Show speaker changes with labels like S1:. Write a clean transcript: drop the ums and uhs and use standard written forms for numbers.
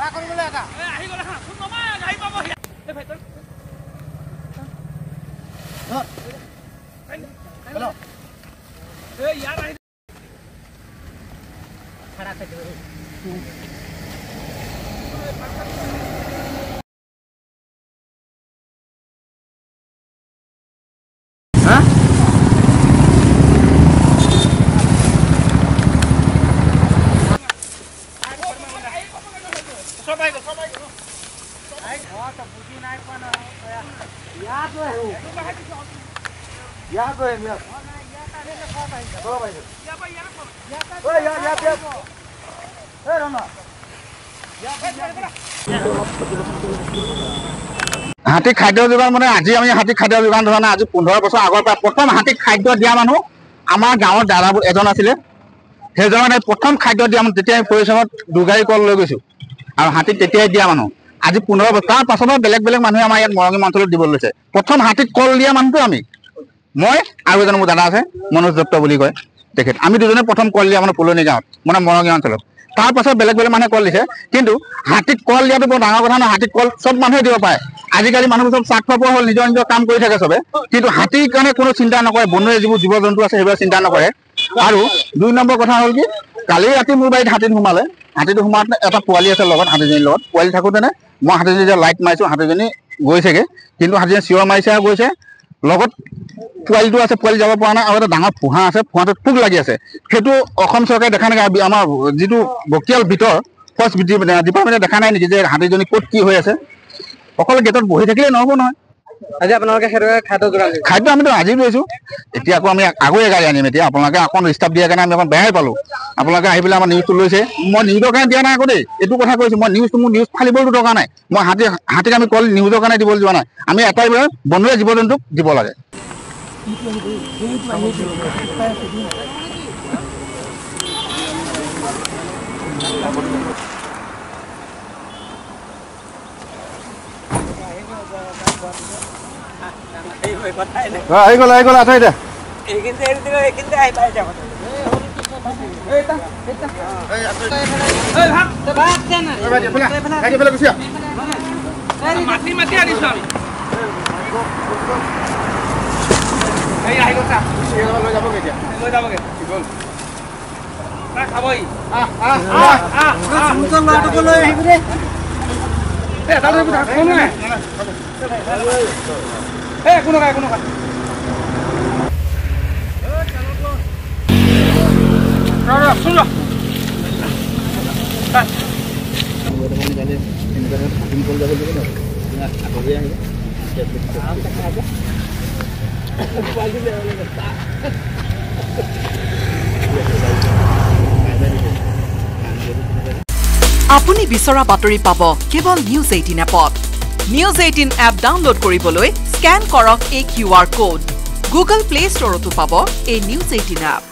S1: ভাড়া কৰিবলৈ এটা আহি গ'লে হা শুন নমা গাড়ী পাব এই ভাই তই হেল্ল এই ইয়াৰ আহি ভাড়া কাটি হা সবাই গো আই ঘৰত বুজি নাই কোৱা না ইয়াত হৈ ইয়াত হৈ মিয়া ইয়াত আহিলে কোৱা পাই কোৱা পাই ইয়াত এই ৰমা
S2: হাতী খাদ্য যোগান মানে আজি আমি হাতী খাদ্য যোগান ধৰা নাই আজি 15 বছৰ আগৰ পৰা প্ৰথম হাতী খাদ্য দিয়া মানুহ আমাৰ গাঁৱৰ দাদাবোৰ এজন আছিলে সেইজনে প্ৰথম খাদ্য দিয়া মানুহ তেতিয়া আমি পৰিশ্ৰমত দুগাৰী কল লৈ গৈছো আৰু হাতী তেতিয়াই দিয়া মানুহ আজি 15 বছৰ তাৰ পাছত বেলেগ বেলেগ মানুহে আমাৰ ইয়াত মৰঙী অঞ্চলত দিব লৈছে প্ৰথম হাতীত কল দিয়া মানুহটো আমি মই আৰু এজন মোৰ দাদা আছে মনোজ দত্ত বুলি কয় তেখেত আমি দুজনে প্ৰথম কল দিয়া মানুহ পুলনি গাঁৱত মানে মৰঙী অঞ্চলত তাৰ পাছত বেলেগ বেলেগ মানুহে কল দিছে কিন্তু হাতীত কল দিয়াটো বৰ ডাঙৰ কথা নহয় হাতীত কল চব মানুহে দিব পাৰে আজিকালি মানুহবোৰ চব স্বাৰ্থপৰ হ'ল নিজৰ নিজৰ কাম কৰি থাকে চবে কিন্তু হাতীৰ কাৰণে কোনো চিন্তা নকৰে বনৰীয়া যিবোৰ জীৱ জন্তু আছে সেইবোৰ চিন্তা নকৰে আৰু 2 নম্বৰ কথা হ'ল কি কালি ৰাতি মোৰ বাৰীত হাতীত সোমালে হাতীটো সোমাওঁতে এটা পোৱালি আছে লগত হাতীজনীৰ লগত পোৱালি থাকোঁতেনে মই হাতীজনী যে লাইট মাৰিছোঁ হাতীজনী গৈছেগে কিন্তু হাতীজনী চিঞৰ মাৰিছে আৰু গৈছে লগত পোৱালিটো আছে পোৱালি যাব পৰা নাই আৰু এটা ডাঙৰ ফুহা আছে ফুহাটোত পোক লাগি আছে সেইটো অসম চৰকাৰে দেখা নাই আমাৰ যিটো বকিয়াল ভিতৰ ফৰেষ্ট ডিপাৰ্টমেণ্টে দেখা নাই নেকি যে হাতীজনী ক'ত কি হৈ আছে অকল গেটত বহি থাকিলে নহ'ব নহয় আজি আপোনালোকে সেইটো খাদ্য আমিতো আজি লৈছোঁ এতিয়া আকৌ আমি আগৰে গাড়ী আনিম এতিয়া আপোনালোকে অকণ ষ্টাফ দিয়াৰ কাৰণে আমি অকণ বেয়াই পালোঁ আপোনালোকে আহি পেলাই আমাৰ নিউজটো লৈছে মই নিউজৰ কাৰণে দিয়া নাই আকৌ দেই এইটো কথা কৈছোঁ মই নিউজটো মোৰ নিউজ ফালিবলৈতো দৰকাৰ নাই মই হাতীক আমি কল নিউজৰ কাৰণে দিবলৈ যোৱা নাই আমি এটাই বনৰীয়া জীৱ জন্তুক দিব লাগে আহি গ'ল আঠাই দে
S1: মাটি মাটি আনিছো আমি আহি গৈছা লৈ যাবগে খাবই ল'ৰাটোকো লৈ আহিবি দে একো নকা শুন
S3: আপুনি বিচৰা বাতৰি পাব কেৱল নিউজ 18 এপত নিউজ 18 এপ ডাউনলোড কৰিবলৈ স্ক্যান কৰক এই QR কোড গুগল প্লে ষ্টৰতো পাব এই নিউজ 18 এপ